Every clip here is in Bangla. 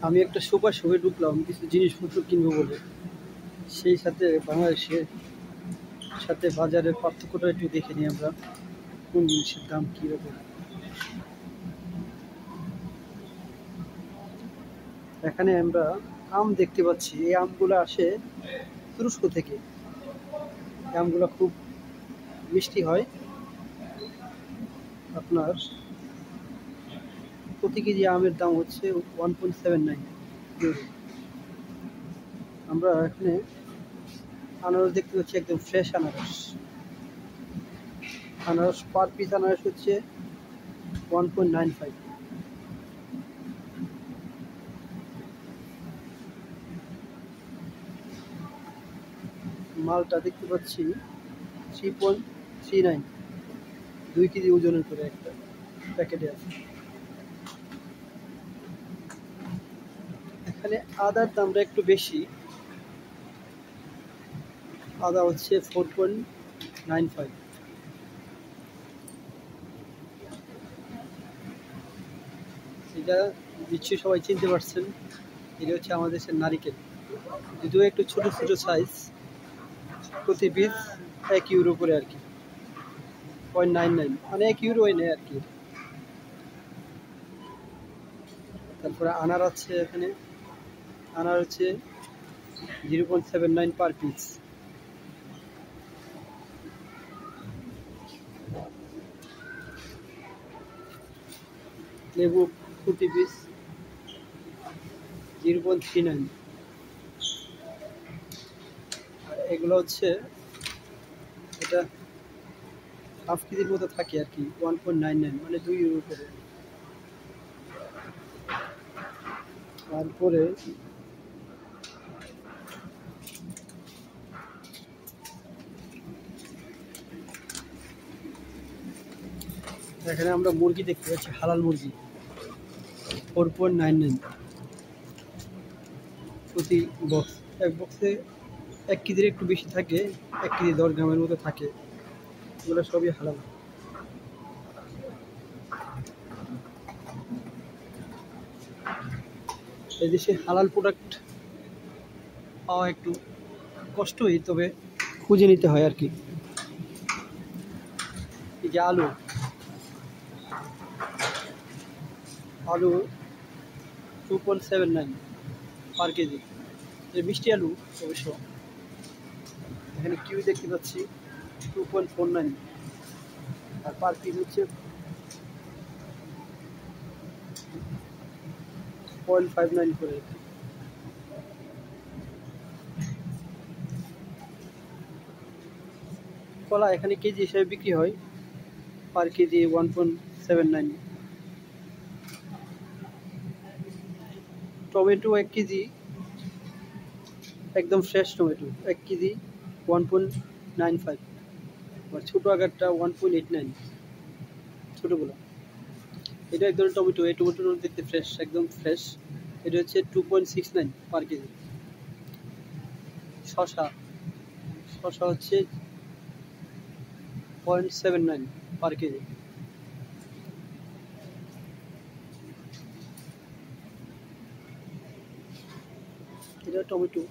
আমি একটা সুপার শপে ঢুকলাম কিছু জিনিসপত্র কিনবো বলে। সেই সাথে বাংলাদেশের সাথে বাজারের পার্থক্যটা একটু দেখে নিই আমরা, কোন জিনিসের দাম কীরকম। এখানে আমরা আম দেখতে পাচ্ছি, এই আমগুলো আসে তুরস্ক থেকে। এই আমগুলো খুব মিষ্টি হয়। আপনার প্রতি কেজি আমের দাম হচ্ছে 1.79 ইউরো। আমরা এখানে আনারস দেখতে পাচ্ছি, একদম ফ্রেশ আনারস। আনারস পার পিস আনারস হচ্ছে 1.95। মালটা দেখতে পাচ্ছি 3.39, 2 কেজি ওজনের করে একটা প্যাকেটে আছে। এখানে আদার দামটা একটু বেশি। আদা হচ্ছে 4.95। এটা নিশ্চয়ই সবাই চিনতে পারছেন, এটা হচ্ছে আমাদের দেশের নারিকেল। যদিও একটু ছোট ছোট সাইজ, প্রতি পিস 1 ইউরো করে আর কি, 0.99, মানে 1 ইউরোই নেয় আর কি। তারপরে আনার আছে এখানে, আনার হচ্ছে 0.79 পার পিস। লেবু প্রতি পিস 0.39। এগুলো হচ্ছে, এটা হাফ কেজির মতো থাকে আর কি, 1.99, মানে 2 ইউরো করে। তারপরে এখানে আমরা মুরগি দেখতে পাচ্ছি, হালাল মুরগি 4.99 প্রতি বক্স। এক বক্সে 1 কেজির একটু বেশি থাকে, 1 কেজি 10 গ্রামের মতো থাকে। এগুলো সবই হালাল। এই দেশে হালাল প্রোডাক্ট পাওয়া একটু কষ্টই, তবে খুঁজে নিতে হয় আর কি। এই যে আলু, আলু 2.79 পার কেজি। মিষ্টি আলু অবশ্য। এখানে কিউই দেখতে পাচ্ছি 2.49, আর পার পিস হচ্ছে 0.59 করে। কলা এখানে কেজি হিসেবে বিক্রি হয়, পার কেজি 1.79। টমেটো 1 কেজি, একদম ফ্রেশ টমেটো 1 কেজি 1.95। আর ছোটো আকারটা 1.89, ছোটোগুলো। এটা এক ধরনের টমেটো, এই টমেটোর দেখতে ফ্রেশ, একদম ফ্রেশ। এটা হচ্ছে 2.69 পার কেজি। শশা, শশা হচ্ছে 0.79 পার কেজি। এটা টমেটো।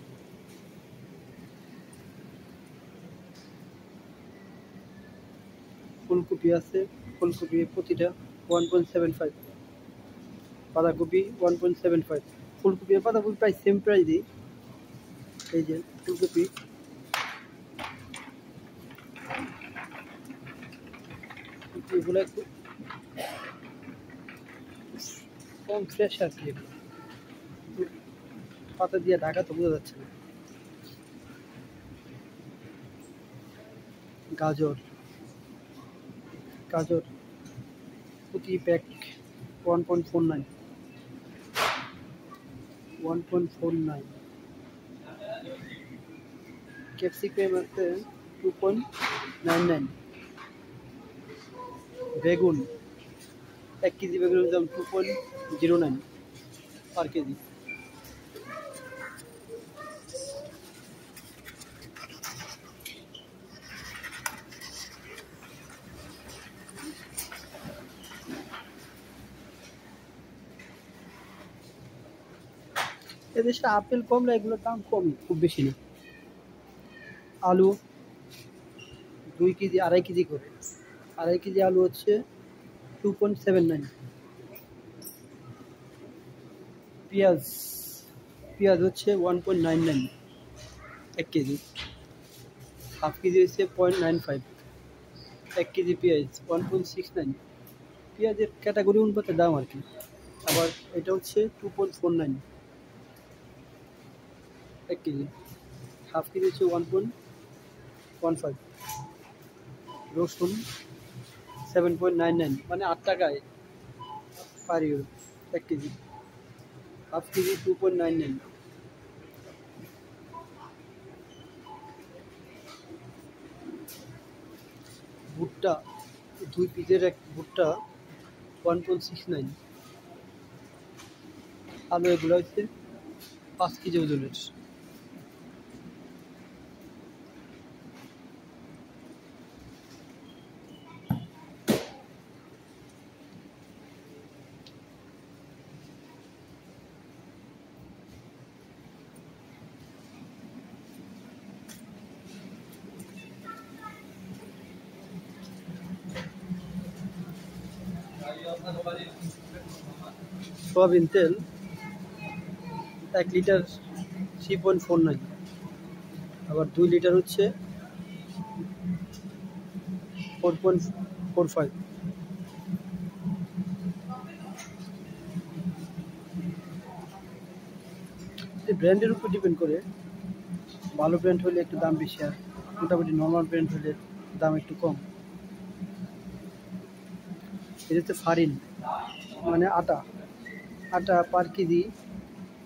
ফুলকপি আছে, ফুলকপি প্রতিটা 1.75। বাঁধাকপি 1.75। ফুলকপি আর বাঁধাকপি প্রায় সেম প্রাইসই। এই যে ফুলকপি, এগুলো একটু কম ফ্রেশ আর কি। পাতা দিয়ে ঢাকা তো বোঝা যাচ্ছে না। গাজর, গাজর প্রতি প্যাক 1.49, 1.49। ক্যাপসিকাম আছে 2.99। বেগুন, 1 কেজি বেগুনের দাম 2.09 পার কেজি। এদেশে আপেল কমলা এগুলোর দাম কমই, খুব বেশি না। আলু 2 কেজি 2.5 কেজি করে, 2.5 কেজি আলু হচ্ছে 2.79। পেঁয়াজ পেঁয়াজ হচ্ছে 1.99 1 কেজি। হাফ কেজি হচ্ছে 0.95। 1 কেজি পেঁয়াজ 1.69। পেঁয়াজের ক্যাটাগরি অনুপাতে দাম আর কি। আবার এটা হচ্ছে 2.49 1 কেজি। হাফ কেজি হচ্ছে 1.15। রসুন 7.99, মানে 8 টাকায় পার ইউরো 1 কেজি। Half KG 2.99। ভুট্টা 2 পিসের এক ভুট্টা 1.69। আলু এগুলো হচ্ছে 5 কেজি ওজনের। সয়াবিন তেল 1 লিটার 3.49। আবার 2 লিটার হচ্ছে 4.45। ব্র্যান্ডের উপর ডিপেন্ড করে, ভালো ব্র্যান্ড হলে একটু দাম বেশি, আর মোটামুটি নর্মাল ব্র্যান্ড হলে দাম একটু কম। এটা হচ্ছে ফারিন, মানে আটা। আটা পার কেজি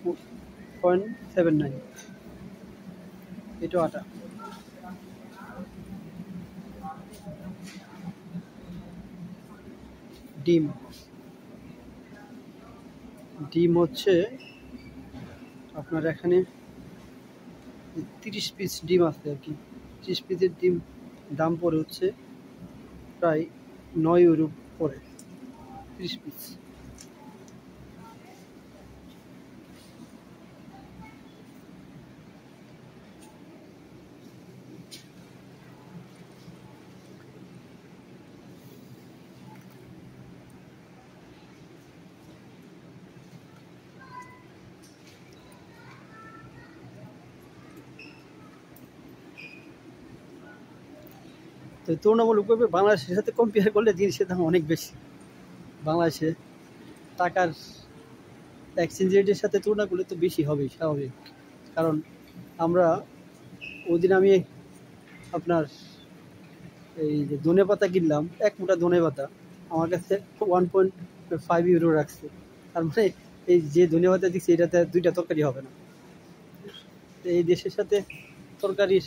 0.79। এটা আটা। ডিম ডিম হচ্ছে আপনার এখানে 30 পিস ডিম আছে আর কি। 30 পিসের ডিম দাম পড়ে হচ্ছে প্রায় 9 ইউরো পড়ে 30 পিস। তো তুলনামূলকভাবে বাংলাদেশের সাথে কম্পেয়ার করলে জিনিসের দাম অনেক বেশি। বাংলাদেশে টাকার এক্সচেঞ্জ রেটের সাথে তুলনা করলে তো বেশি হবেই, স্বাভাবিক। কারণ আমরা ওদিন আমি আপনার এই যে ধনেপাতা কিনলাম, 1 মুঠা ধনেপাতা আমার কাছে 1.5 ইউরো রাখছে। তার মানে এই যে ধনেপাতা দিচ্ছে এটাতে 2টা তরকারি হবে না। তো এই দেশের সাথে তরকারি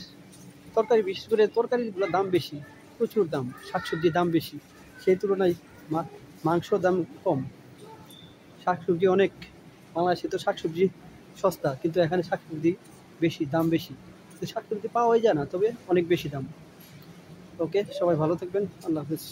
বিশেষ করে তরকারিগুলোর দাম বেশি, প্রচুর দাম। শাকসবজির দাম বেশি, সেই তুলনায় মাংসর দাম কম। শাকসবজি অনেক, বাংলাদেশে তো শাকসবজি সস্তা, কিন্তু এখানে শাকসবজি বেশি, দাম বেশি। তো শাকসবজি পাওয়াই যায় না, তবে অনেক বেশি দাম। ওকে, সবাই ভালো থাকবেন, আল্লাহ হাফেজ।